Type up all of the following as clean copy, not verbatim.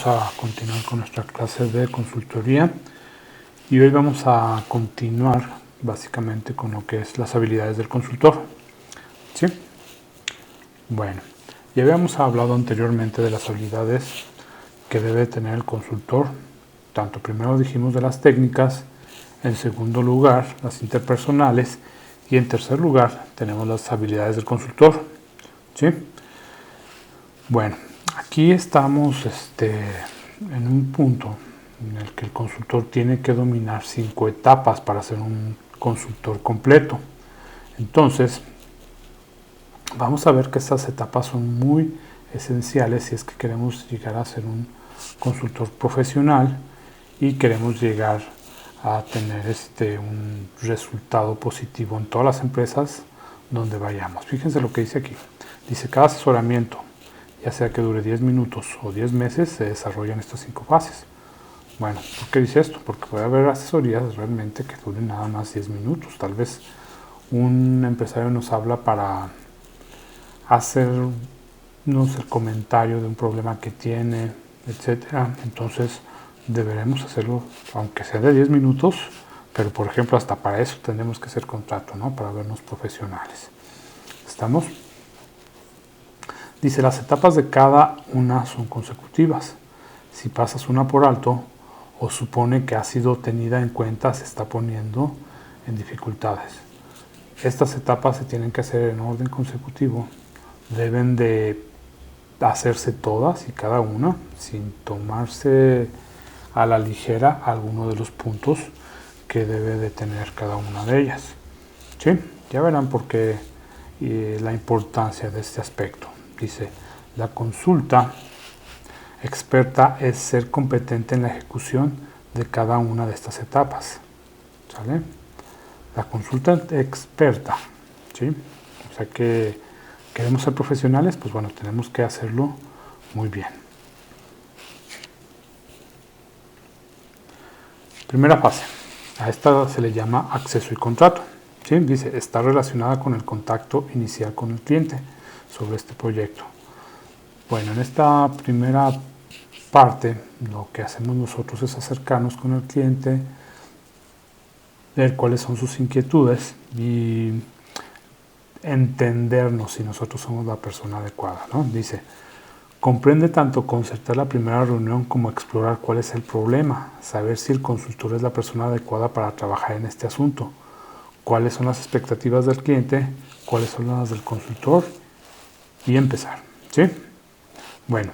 A continuar con nuestra clase de consultoría y hoy vamos a continuar básicamente con lo que es las habilidades del consultor. ¿Sí? Bueno, ya habíamos hablado anteriormente de las habilidades que debe tener el consultor. Tanto primero dijimos de las técnicas, en segundo lugar las interpersonales y en tercer lugar tenemos las habilidades del consultor. ¿Sí? Bueno, aquí estamos en un punto en el que el consultor tiene que dominar 5 etapas para ser un consultor completo. Entonces, vamos a ver que estas etapas son muy esenciales si es que queremos llegar a ser un consultor profesional y queremos llegar a tener un resultado positivo en todas las empresas donde vayamos. Fíjense lo que dice aquí. Dice, cada asesoramiento, ya sea que dure 10 minutos o 10 meses, se desarrollan estas 5 fases. Bueno, ¿por qué dice esto? Porque puede haber asesorías realmente que duren nada más 10 minutos. Tal vez un empresario nos habla para hacernos el comentario de un problema que tiene, etcétera. Entonces deberemos hacerlo, aunque sea de 10 minutos, pero por ejemplo hasta para eso tenemos que hacer contrato, ¿no? Para vernos profesionales. ¿Estamos? Dice, las etapas de cada una son consecutivas. Si pasas una por alto o supone que ha sido tenida en cuenta, se está poniendo en dificultades. Estas etapas se tienen que hacer en orden consecutivo. Deben de hacerse todas y cada una sin tomarse a la ligera alguno de los puntos que debe de tener cada una de ellas. ¿Sí? Ya verán por qué la importancia de este aspecto. Dice, la consulta experta es ser competente en la ejecución de cada una de estas etapas. ¿Sale? La consulta experta, ¿sí? O sea que queremos ser profesionales, pues bueno, tenemos que hacerlo muy bien. Primera fase. A esta se le llama acceso y contrato. ¿Sí? Dice, está relacionada con el contacto inicial con el cliente sobre este proyecto. Bueno, en esta primera parte, lo que hacemos nosotros es acercarnos con el cliente, ver cuáles son sus inquietudes y entendernos si nosotros somos la persona adecuada, ¿no? Dice, comprende tanto concertar la primera reunión como explorar cuál es el problema, saber si el consultor es la persona adecuada para trabajar en este asunto, cuáles son las expectativas del cliente, cuáles son las del consultor y empezar, ¿sí? Bueno,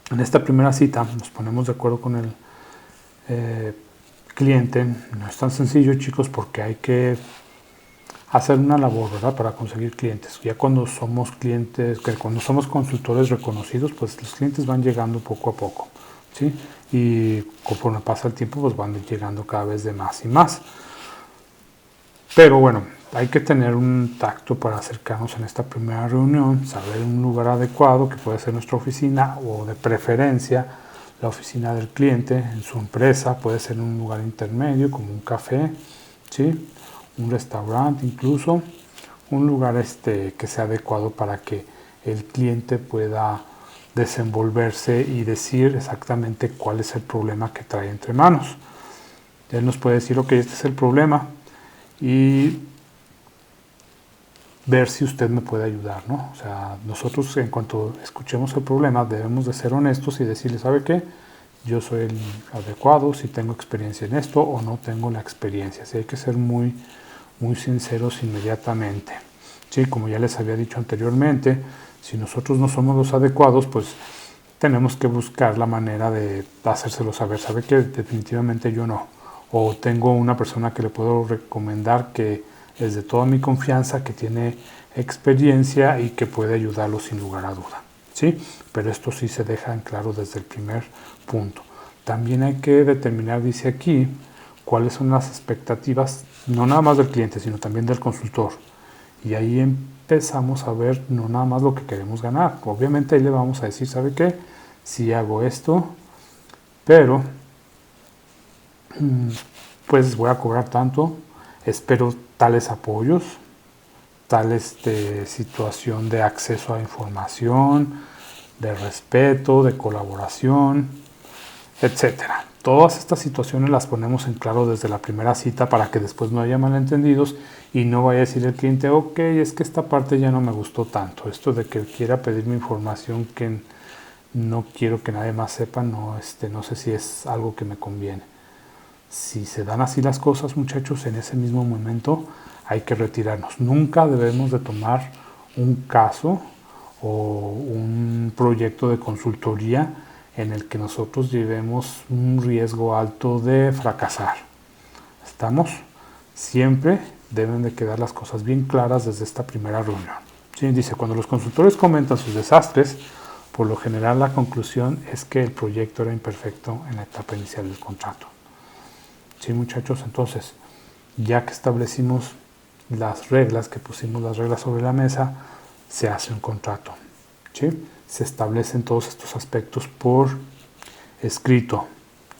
en esta primera cita nos ponemos de acuerdo con el cliente. No es tan sencillo, chicos, porque hay que hacer una labor, ¿verdad?, para conseguir clientes. Ya cuando somos clientes, cuando somos consultores reconocidos, pues los clientes van llegando poco a poco, ¿sí? Y conforme pasa el tiempo, pues van llegando cada vez de más y más. Pero bueno, hay que tener un tacto para acercarnos en esta primera reunión, saber un lugar adecuado, que puede ser nuestra oficina o de preferencia la oficina del cliente en su empresa, puede ser un lugar intermedio como un café, ¿sí?, un restaurante incluso, un lugar que sea adecuado para que el cliente pueda desenvolverse y decir exactamente cuál es el problema que trae entre manos. Él nos puede decir, ok, este es el problema, y ver si usted me puede ayudar, ¿no? O sea, nosotros en cuanto escuchemos el problema debemos de ser honestos y decirle, ¿sabe qué? Yo soy el adecuado, si tengo experiencia en esto o no tengo la experiencia. Sí, hay que ser muy sinceros inmediatamente. Sí, como ya les había dicho anteriormente, si nosotros no somos los adecuados, pues tenemos que buscar la manera de hacérselo saber. ¿Sabe qué? Definitivamente yo no. O tengo una persona que le puedo recomendar que es de toda mi confianza, que tiene experiencia y que puede ayudarlo sin lugar a duda, ¿sí? Pero esto sí se deja en claro desde el primer punto. También hay que determinar, dice aquí, cuáles son las expectativas, no nada más del cliente, sino también del consultor. Y ahí empezamos a ver no nada más lo que queremos ganar. Obviamente ahí le vamos a decir, ¿sabe qué? Sí hago esto, pero pues voy a cobrar tanto, espero tales apoyos, tal situación de acceso a información, de respeto, de colaboración, etcétera. Todas estas situaciones las ponemos en claro desde la primera cita para que después no haya malentendidos y no vaya a decir el cliente, ok, es que esta parte ya no me gustó tanto. Esto de que quiera pedirme información que no quiero que nadie más sepa, no sé si es algo que me conviene. Si se dan así las cosas, muchachos, en ese mismo momento hay que retirarnos. Nunca debemos de tomar un caso o un proyecto de consultoría en el que nosotros llevemos un riesgo alto de fracasar. ¿Estamos? Siempre deben de quedar las cosas bien claras desde esta primera reunión. ¿Sí? Dice, cuando los consultores comentan sus desastres, por lo general la conclusión es que el proyecto era imperfecto en la etapa inicial del contrato. ¿Sí, muchachos? Entonces, ya que establecimos las reglas, que pusimos las reglas sobre la mesa, se hace un contrato. ¿Sí? Se establecen todos estos aspectos por escrito.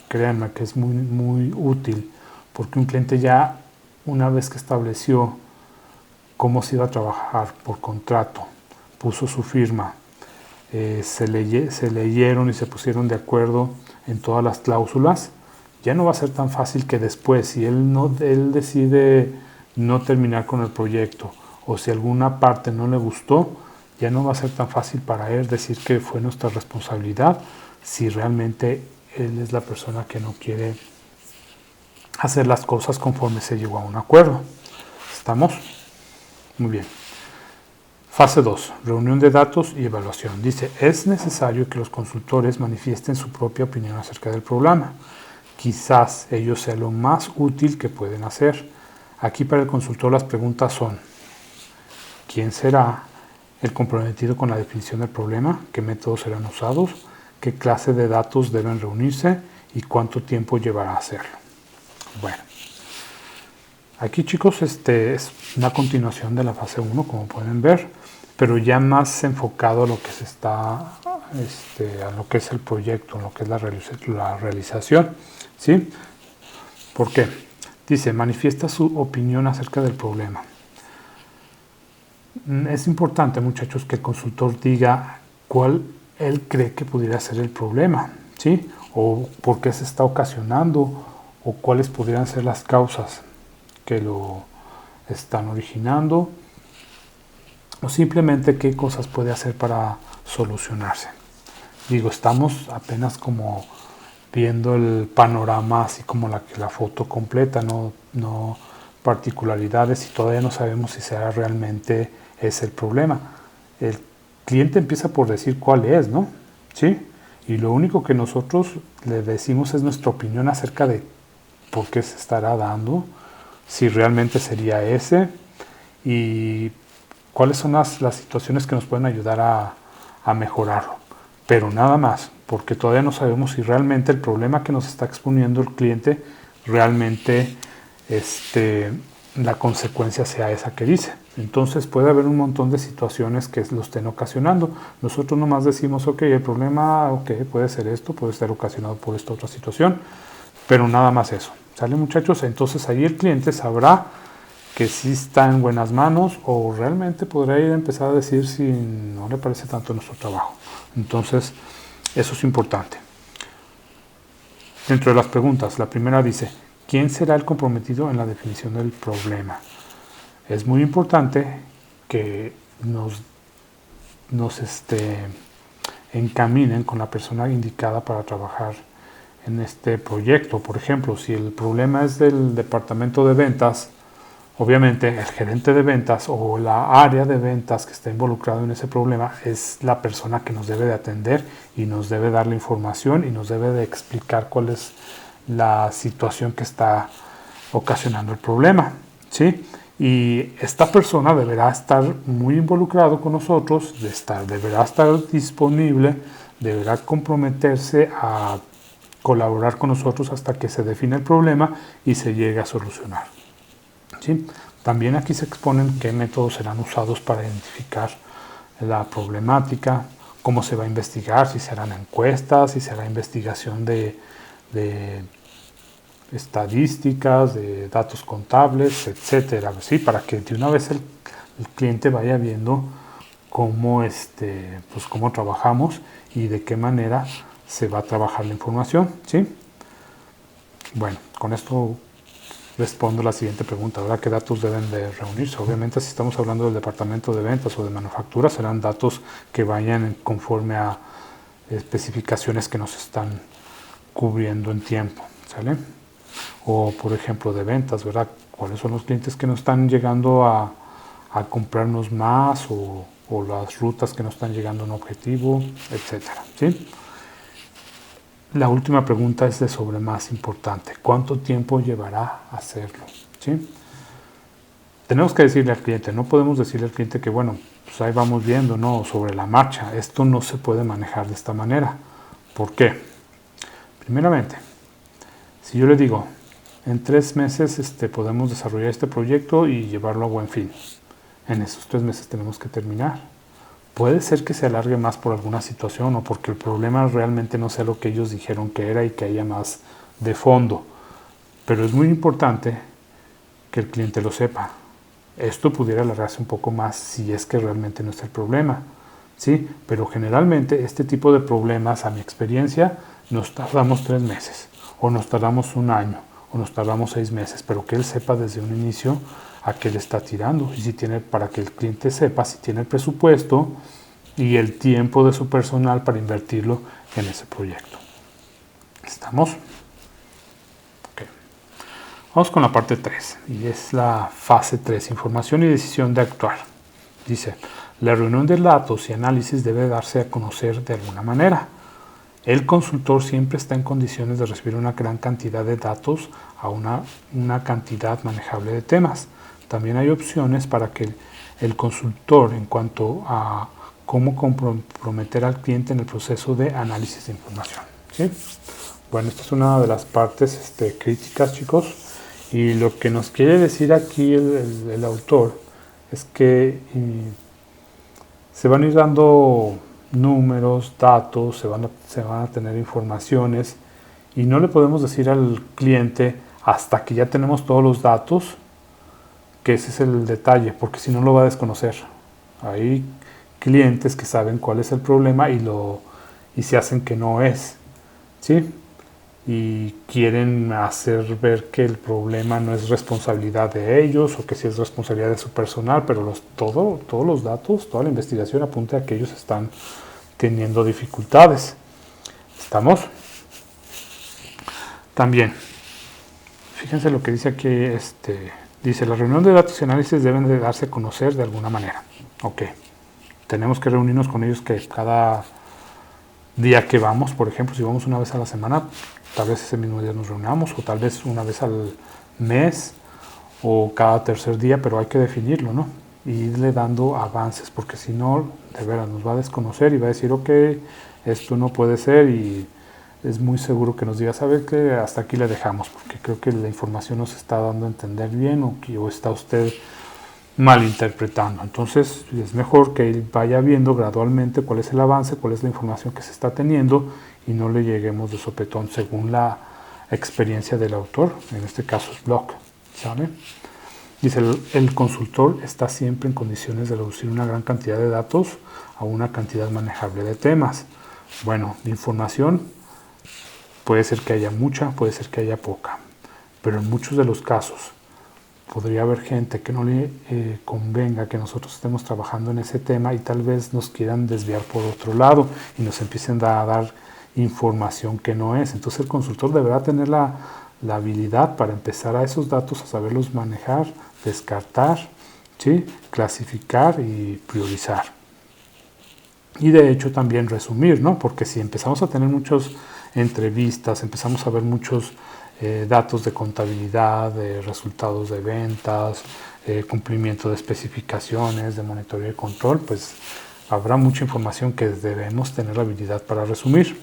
Créanme que es muy, muy útil, porque un cliente ya, una vez que estableció cómo se iba a trabajar por contrato, puso su firma, se leyeron y se pusieron de acuerdo en todas las cláusulas, ya no va a ser tan fácil que después, si él decide no terminar con el proyecto o si alguna parte no le gustó, ya no va a ser tan fácil para él decir que fue nuestra responsabilidad si realmente él es la persona que no quiere hacer las cosas conforme se llegó a un acuerdo. ¿Estamos? Muy bien. Fase 2. Reunión de datos y evaluación. Dice, es necesario que los consultores manifiesten su propia opinión acerca del problema. Quizás ello sea lo más útil que pueden hacer. Aquí para el consultor las preguntas son, ¿quién será el comprometido con la definición del problema? ¿Qué métodos serán usados? ¿Qué clase de datos deben reunirse? ¿Y cuánto tiempo llevará a hacerlo? Bueno, aquí chicos, es una continuación de la fase 1, como pueden ver, pero ya más enfocado a lo que se está, a lo que es el proyecto, a lo que es la realización, ¿sí? ¿Por qué? Dice, manifiesta su opinión acerca del problema. Es importante, muchachos, que el consultor diga cuál él cree que pudiera ser el problema, ¿sí? O por qué se está ocasionando, o cuáles podrían ser las causas que lo están originando, o simplemente qué cosas puede hacer para solucionarse. Digo, estamos apenas como viendo el panorama, así como la foto completa, no particularidades, y todavía no sabemos si será realmente ese el problema. El cliente empieza por decir cuál es, ¿no? ¿Sí? Y lo único que nosotros le decimos es nuestra opinión acerca de por qué se estará dando, si realmente sería ese, y cuáles son las situaciones que nos pueden ayudar a mejorarlo. Pero nada más, porque todavía no sabemos si realmente el problema que nos está exponiendo el cliente realmente la consecuencia sea esa que dice. Entonces puede haber un montón de situaciones que lo estén ocasionando. Nosotros nomás decimos, ok, el problema puede ser esto, puede estar ocasionado por esta otra situación, pero nada más eso. ¿Sale, muchachos? Entonces ahí el cliente sabrá que sí está en buenas manos, o realmente podrá ir a empezar a decir si no le parece tanto nuestro trabajo. Entonces, eso es importante. Dentro de las preguntas, la primera dice, ¿quién será el comprometido en la definición del problema? Es muy importante que nos encaminen con la persona indicada para trabajar en este proyecto. Por ejemplo, si el problema es del departamento de ventas, obviamente el gerente de ventas o la área de ventas que está involucrado en ese problema es la persona que nos debe de atender y nos debe dar la información y nos debe de explicar cuál es la situación que está ocasionando el problema, ¿sí? Y esta persona deberá estar muy involucrado con nosotros, deberá estar disponible, deberá comprometerse a colaborar con nosotros hasta que se define el problema y se llegue a solucionar. ¿Sí? También aquí se exponen qué métodos serán usados para identificar la problemática, cómo se va a investigar, si serán encuestas, si será investigación de estadísticas, de datos contables, etcétera, ¿sí? Para que de una vez el cliente vaya viendo cómo, pues cómo trabajamos y de qué manera se va a trabajar la información, ¿sí? Bueno, con esto respondo la siguiente pregunta, ¿verdad? ¿Qué datos deben de reunirse? Obviamente, si estamos hablando del departamento de ventas o de manufactura, serán datos que vayan conforme a especificaciones que nos están cubriendo en tiempo, ¿sale? O, por ejemplo, de ventas, ¿verdad? ¿Cuáles son los clientes que nos están llegando a comprarnos más o las rutas que nos están llegando a un objetivo, etcétera, ¿sí? La última pregunta es de sobre más importante. ¿Cuánto tiempo llevará hacerlo? ¿Sí? Tenemos que decirle al cliente, no podemos decirle al cliente que, bueno, pues ahí vamos viendo, no, sobre la marcha. Esto no se puede manejar de esta manera. ¿Por qué? Primeramente, si yo le digo, en 3 meses podemos desarrollar este proyecto y llevarlo a buen fin. En esos 3 meses tenemos que terminar. Puede ser que se alargue más por alguna situación o porque el problema realmente no sea lo que ellos dijeron que era y que haya más de fondo. Pero es muy importante que el cliente lo sepa. Esto pudiera alargarse un poco más si es que realmente no es el problema, ¿sí? Pero generalmente este tipo de problemas, a mi experiencia, nos tardamos 3 meses, o nos tardamos 1 año, o nos tardamos 6 meses, pero que él sepa desde un inicio a qué le está tirando y si tiene, para que el cliente sepa si tiene el presupuesto y el tiempo de su personal para invertirlo en ese proyecto. ¿Estamos? Okay. Vamos con la parte 3 y es la fase 3, información y decisión de actuar. Dice, la reunión de datos y análisis debe darse a conocer de alguna manera. El consultor siempre está en condiciones de recibir una gran cantidad de datos a una cantidad manejable de temas. También hay opciones para que el consultor en cuanto a cómo comprometer al cliente en el proceso de análisis de información, ¿sí? Bueno, esta es una de las partes críticas, chicos, y lo que nos quiere decir aquí el autor es que se van a ir dando números, datos, se van a tener informaciones y no le podemos decir al cliente hasta que ya tenemos todos los datos que ese es el detalle, porque si no lo va a desconocer. Hay clientes que saben cuál es el problema y se hacen que no es, ¿sí? Y quieren hacer ver que el problema no es responsabilidad de ellos o que sí es responsabilidad de su personal, pero todos los datos, toda la investigación apunta a que ellos están teniendo dificultades. ¿Estamos? También, fíjense lo que dice aquí, dice, la reunión de datos y análisis deben de darse a conocer de alguna manera. Ok, tenemos que reunirnos con ellos que cada día que vamos, por ejemplo, si vamos una vez a la semana, tal vez ese mismo día nos reunamos, o tal vez una vez al mes, o cada tercer día, pero hay que definirlo, ¿no? Y irle dando avances, porque si no, de veras, nos va a desconocer y va a decir, ok, esto no puede ser, y es muy seguro que nos diga, ¿sabe qué? Hasta aquí le dejamos, porque creo que la información no se está dando a entender bien, o está usted malinterpretando. Entonces es mejor que él vaya viendo gradualmente cuál es el avance, cuál es la información que se está teniendo y no le lleguemos de sopetón según la experiencia del autor, en este caso es Block, ¿sabe? Dice, el consultor está siempre en condiciones de reducir una gran cantidad de datos a una cantidad manejable de temas. Bueno, de información puede ser que haya mucha, puede ser que haya poca, pero en muchos de los casos podría haber gente que no le convenga que nosotros estemos trabajando en ese tema y tal vez nos quieran desviar por otro lado y nos empiecen a dar información que no es. Entonces el consultor deberá tener la habilidad para empezar a esos datos, a saberlos manejar, descartar, ¿sí? Clasificar y priorizar. Y de hecho también resumir, ¿no? Porque si empezamos a tener muchas entrevistas, empezamos a ver muchos datos de contabilidad, de resultados de ventas, cumplimiento de especificaciones, de monitoreo y control, pues habrá mucha información que debemos tener la habilidad para resumir,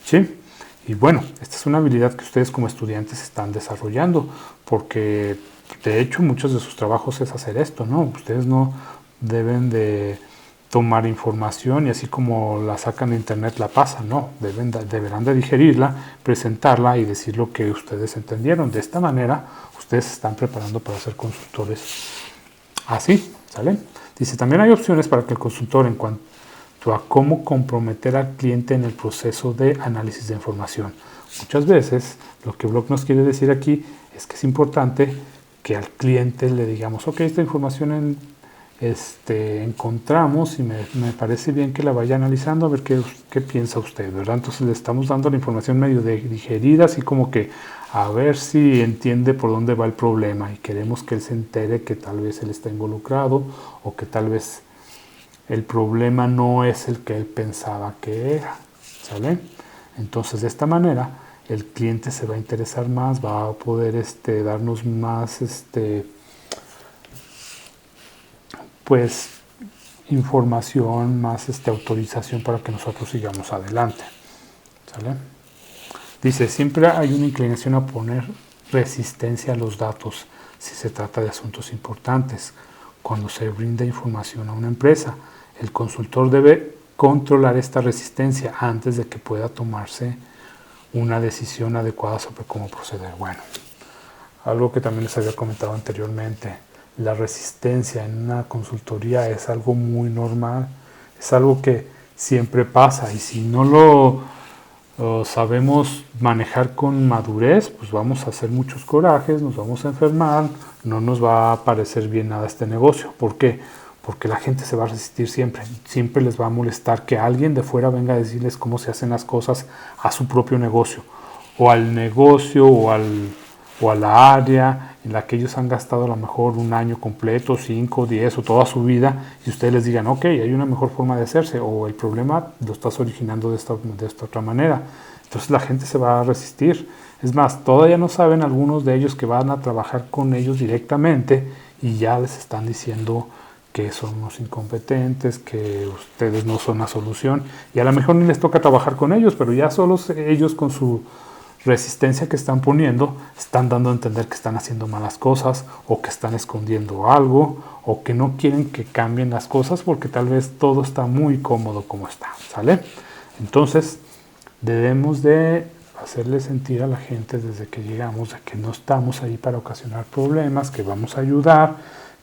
¿sí? Y bueno, esta es una habilidad que ustedes como estudiantes están desarrollando, porque de hecho muchos de sus trabajos es hacer esto, ¿no? Ustedes no deben de tomar información y así como la sacan de internet la pasan, no, deberán de digerirla, presentarla y decir lo que ustedes entendieron. De esta manera ustedes se están preparando para ser consultores así, ¿sale? Dice, también hay opciones para que el consultor en cuanto a cómo comprometer al cliente en el proceso de análisis de información. Muchas veces lo que Block nos quiere decir aquí es que es importante que al cliente le digamos, ok, esta información encontramos y me parece bien que la vaya analizando a ver qué piensa usted, ¿verdad? Entonces le estamos dando la información medio digerida, así como que a ver si entiende por dónde va el problema y queremos que él se entere que tal vez él está involucrado o que tal vez el problema no es el que él pensaba que era, ¿sale? Entonces de esta manera el cliente se va a interesar más, va a poder darnos más pues información, más autorización para que nosotros sigamos adelante, ¿sale? Dice, siempre hay una inclinación a poner resistencia a los datos si se trata de asuntos importantes. Cuando se brinda información a una empresa, el consultor debe controlar esta resistencia antes de que pueda tomarse una decisión adecuada sobre cómo proceder. Bueno, algo que también les había comentado anteriormente, la resistencia en una consultoría es algo muy normal, es algo que siempre pasa y si no lo sabemos manejar con madurez, pues vamos a hacer muchos corajes, nos vamos a enfermar, no nos va a parecer bien nada este negocio. ¿Por qué? Porque la gente se va a resistir siempre, siempre les va a molestar que alguien de fuera venga a decirles cómo se hacen las cosas a su propio negocio, o al negocio, o a la área en la que ellos han gastado a lo mejor un año completo, 5, 10 o toda su vida, y ustedes les digan, ok, hay una mejor forma de hacerse, o el problema lo estás originando de esta otra manera. Entonces la gente se va a resistir. Es más, todavía no saben algunos de ellos que van a trabajar con ellos directamente y ya les están diciendo que son unos incompetentes, que ustedes no son la solución, y a lo mejor ni les toca trabajar con ellos, pero ya solos ellos con su resistencia que están poniendo, están dando a entender que están haciendo malas cosas o que están escondiendo algo o que no quieren que cambien las cosas porque tal vez todo está muy cómodo como está, ¿sale? Entonces debemos de hacerle sentir a la gente desde que llegamos de que no estamos ahí para ocasionar problemas, que vamos a ayudar,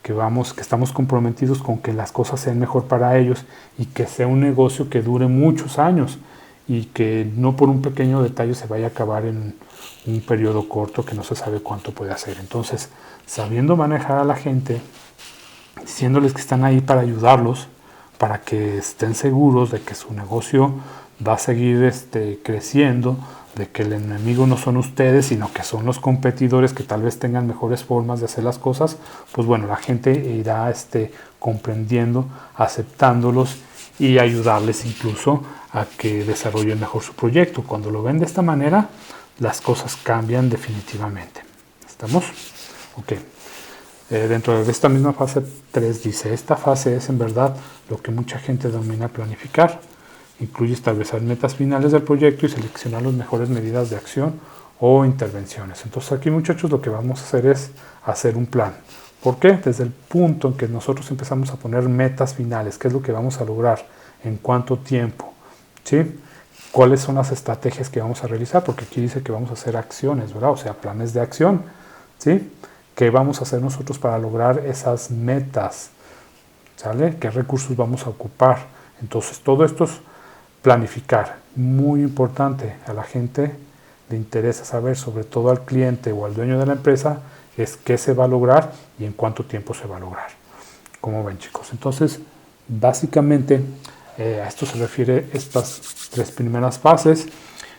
que estamos comprometidos con que las cosas sean mejor para ellos y que sea un negocio que dure muchos años y que no por un pequeño detalle se vaya a acabar en un periodo corto que no se sabe cuánto puede hacer. Entonces, sabiendo manejar a la gente, diciéndoles que están ahí para ayudarlos, para que estén seguros de que su negocio va a seguir creciendo, de que el enemigo no son ustedes, sino que son los competidores que tal vez tengan mejores formas de hacer las cosas, pues bueno, la gente irá comprendiendo, aceptándolos y ayudarles incluso a que desarrollen mejor su proyecto. Cuando lo ven de esta manera, las cosas cambian definitivamente. ¿Estamos? Ok. Dentro de esta misma fase 3 dice, esta fase es en verdad lo que mucha gente denomina planificar. Incluye establecer metas finales del proyecto y seleccionar las mejores medidas de acción o intervenciones. Entonces aquí, muchachos, lo que vamos a hacer es hacer un plan. ¿Por qué? Desde el punto en que nosotros empezamos a poner metas finales, qué es lo que vamos a lograr, en cuánto tiempo, ¿sí? ¿Cuáles son las estrategias que vamos a realizar? Porque aquí dice que vamos a hacer acciones, ¿verdad? O sea, planes de acción, ¿sí? ¿Qué vamos a hacer nosotros para lograr esas metas? ¿Sale? ¿Qué recursos vamos a ocupar? Entonces, todo esto es planificar. Muy importante. A la gente le interesa saber, sobre todo al cliente o al dueño de la empresa, es qué se va a lograr y en cuánto tiempo se va a lograr. ¿Cómo ven, chicos? Entonces, básicamente, a esto se refiere estas 3 primeras fases.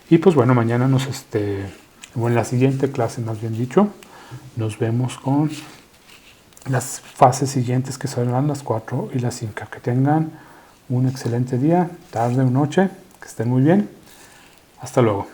Y pues bueno, mañana o en la siguiente clase, más bien dicho, nos vemos con las fases siguientes, que serán las 4 y las 5. Que tengan un excelente día, tarde o noche, que estén muy bien. Hasta luego.